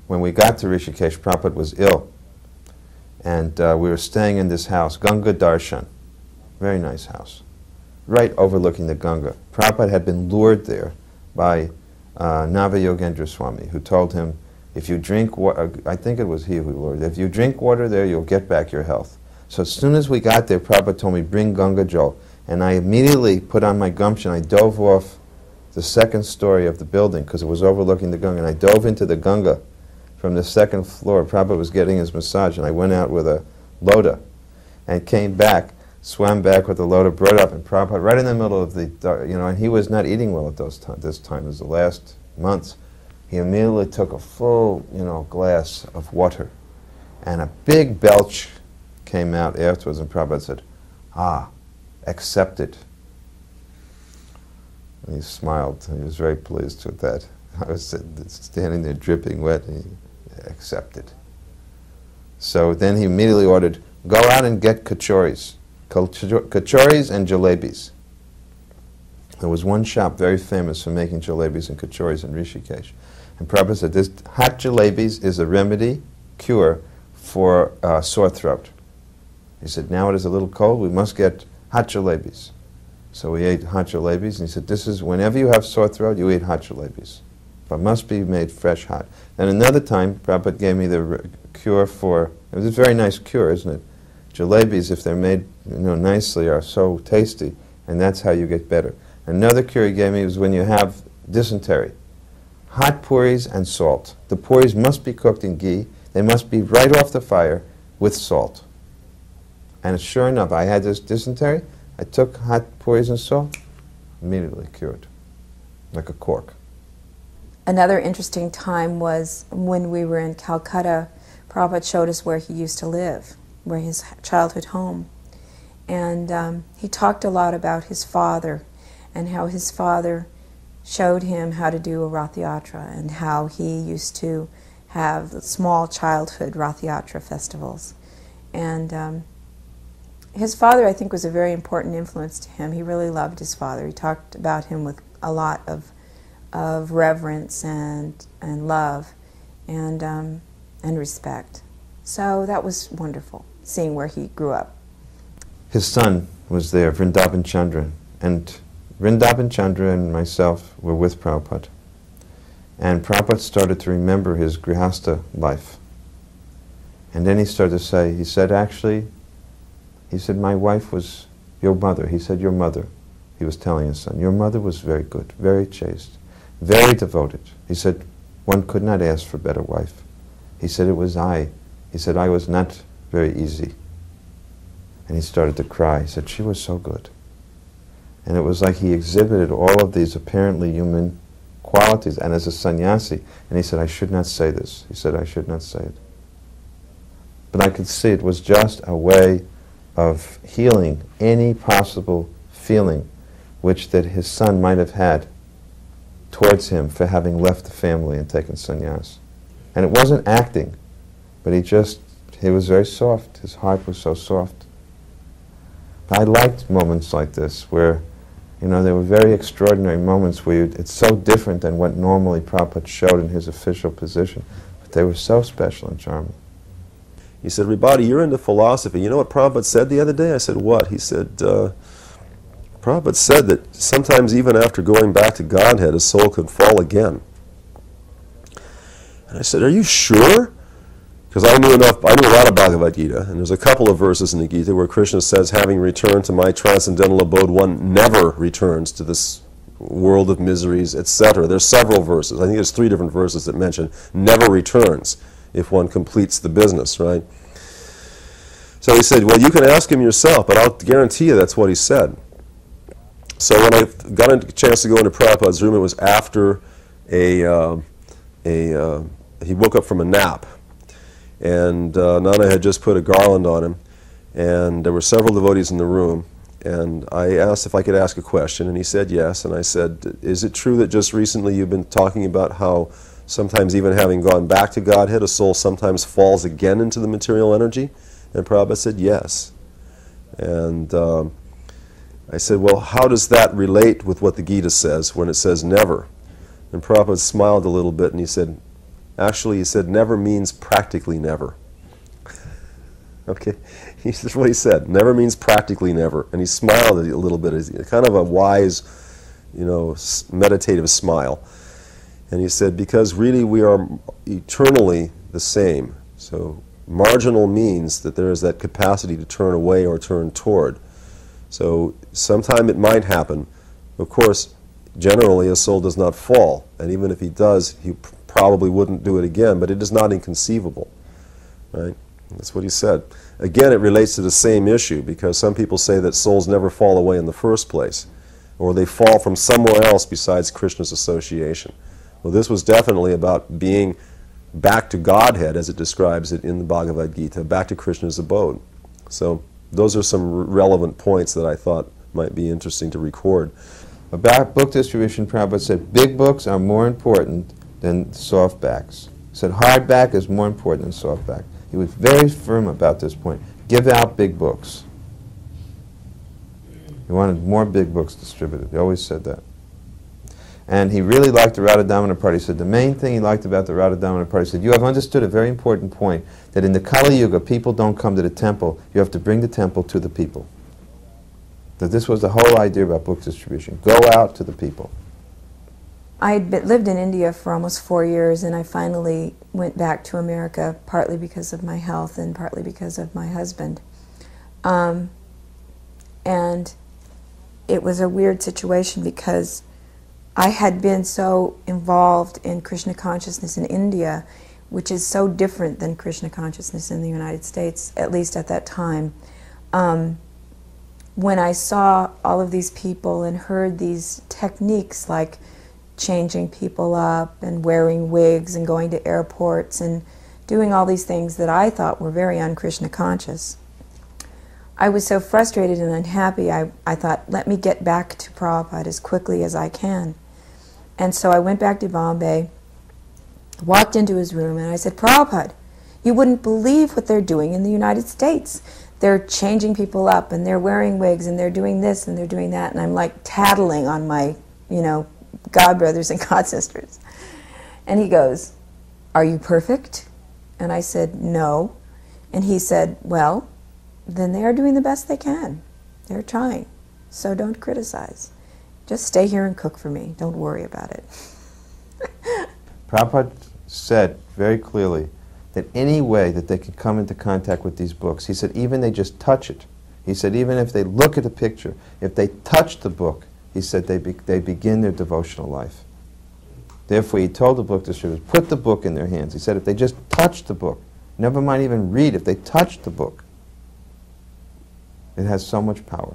when we got to Rishikesh, Prabhupada was ill. And we were staying in this house, Ganga Darshan, very nice house, right overlooking the Ganga. Prabhupada had been lured there by Navayogendra Swami, who told him, if you drink water, I think it was he who lured, if you drink water there, you'll get back your health. So as soon as we got there, Prabhupada told me, bring Ganga Jal. And I immediately put on my gumption. I dove off the second story of the building because it was overlooking the Ganga. And I dove into the Ganga from the second floor. Prabhupada was getting his massage, and I went out with a lota and came back, swam back with the lota, brought up, and Prabhupada right in the middle of the, and he was not eating well at this time. It was the last months. He immediately took a full, glass of water, and a big belch came out afterwards, and Prabhupada said, accepted. And he smiled. He was very pleased with that. I was standing there dripping wet, and he accepted. So then he immediately ordered, go out and get kachoris. Kachoris and jalebis. There was one shop very famous for making jalebis and kachoris in Rishikesh. And Prabhupada said, this hot jalebis is a remedy, cure for sore throat. He said, now it is a little cold, we must get hot jalebis. So we ate hot jalebis, and he said, this is, whenever you have sore throat, you eat hot jalebis. But must be made fresh hot. And another time, Prabhupada gave me the cure for, it was a very nice cure, isn't it? Jalebis, if they're made nicely, are so tasty, and that's how you get better. Another cure he gave me was when you have dysentery. Hot puris and salt. The puris must be cooked in ghee. They must be right off the fire with salt. And sure enough, I had this dysentery. I took hot puris and salt, immediately cured, like a cork. Another interesting time was when we were in Calcutta. Prabhupada showed us where he used to live, where his childhood home. And he talked a lot about his father and how his father showed him how to do a Rath Yatra and how he used to have small childhood Rath Yatra festivals. And his father, I think, was a very important influence to him. He really loved his father. He talked about him with a lot of reverence and love and respect. So that was wonderful, seeing where he grew up. His son was there, Vrindavan Chandra, and Vrindavan Chandra and myself were with Prabhupada. And Prabhupada started to remember his grihastha life. And then he started to say, he said, my wife was your mother. He said, your mother. He was telling his son, your mother was very good, very chaste, very devoted. He said, one could not ask for a better wife. He said, it was I. He said, I was not very easy. And he started to cry. He said, she was so good. And it was like he exhibited all of these apparently human qualities, and as a sannyasi. And he said, I should not say this. He said, I should not say it. But I could see it was just a way of healing any possible feeling which that his son might have had towards him for having left the family and taken sannyas. And it wasn't acting, but he was very soft. His heart was so soft. I liked moments like this where, there were very extraordinary moments where it's so different than what normally Prabhupada showed in his official position, but they were so special and charming. He said, Ribati, you're into philosophy. You know what Prabhupada said the other day? I said, what? He said, Prabhupada said that sometimes even after going back to Godhead, a soul can fall again. And I said, are you sure? Because I knew a lot of Bhagavad Gita, and there's a couple of verses in the Gita where Krishna says, having returned to my transcendental abode, one never returns to this world of miseries, etc. There's several verses. I think there's 3 different verses that mention never returns if one completes the business, right? So he said, well, you can ask him yourself, but I'll guarantee you that's what he said. So when I got a chance to go into Prabhupada's room, it was after he woke up from a nap. And Nana had just put a garland on him, and there were several devotees in the room. And I asked if I could ask a question, and he said yes. And I said, is it true that just recently you've been talking about how sometimes even having gone back to Godhead, a soul sometimes falls again into the material energy? And Prabhupada said yes. And I said, well, how does that relate with what the Gita says when it says never? And Prabhupada smiled a little bit, and he said, Actually, he said, never means practically never. Okay, this is what he said. Never means practically never. And he smiled a little bit, kind of a wise, meditative smile. And he said, because really we are eternally the same. So marginal means that there is that capacity to turn away or turn toward. So sometime it might happen. Of course, generally a soul does not fall. And even if he does, he probably wouldn't do it again. But it is not inconceivable. Right? That's what he said. Again, it relates to the same issue, because some people say that souls never fall away in the first place, or they fall from somewhere else besides Krishna's association. Well, this was definitely about being back to Godhead, as it describes it in the Bhagavad Gita, back to Krishna's abode. So those are some relevant points that I thought might be interesting to record. About book distribution, Prabhupada said, big books are more important than softbacks. He said, hardback is more important than softback. He was very firm about this point. Give out big books. He wanted more big books distributed. He always said that. And he really liked the Radha Damodar party. He said the main thing he liked about the Radha Damodar party, he said, you have understood a very important point, that in the Kali Yuga, people don't come to the temple. You have to bring the temple to the people. That this was the whole idea about book distribution. Go out to the people. I had lived in India for almost 4 years, and I finally went back to America, partly because of my health and partly because of my husband. And it was a weird situation, because I had been so involved in Krishna consciousness in India, which is so different than Krishna consciousness in the United States, at least at that time. When I saw all of these people and heard these techniques like changing people up and wearing wigs and going to airports and doing all these things that I thought were very un-Krishna conscious, I was so frustrated and unhappy, I thought, let me get back to Prabhupada as quickly as I can. And so I went back to Bombay, walked into his room, and I said, Prabhupada, you wouldn't believe what they're doing in the United States. They're changing people up, and they're wearing wigs, and they're doing this, and they're doing that, and I'm like tattling on my, God brothers and God sisters. And he goes, are you perfect? And I said, no. And he said, well, then they are doing the best they can. They're trying. So don't criticize. Just stay here and cook for me. Don't worry about it. Prabhupada said very clearly that any way that they could come into contact with these books, he said even they just touch it. He said even if they look at a picture, if they touch the book, he said they begin their devotional life. Therefore, he told the book distributors, put the book in their hands. He said if they just touch the book, never mind even read, if they touch the book, it has so much power.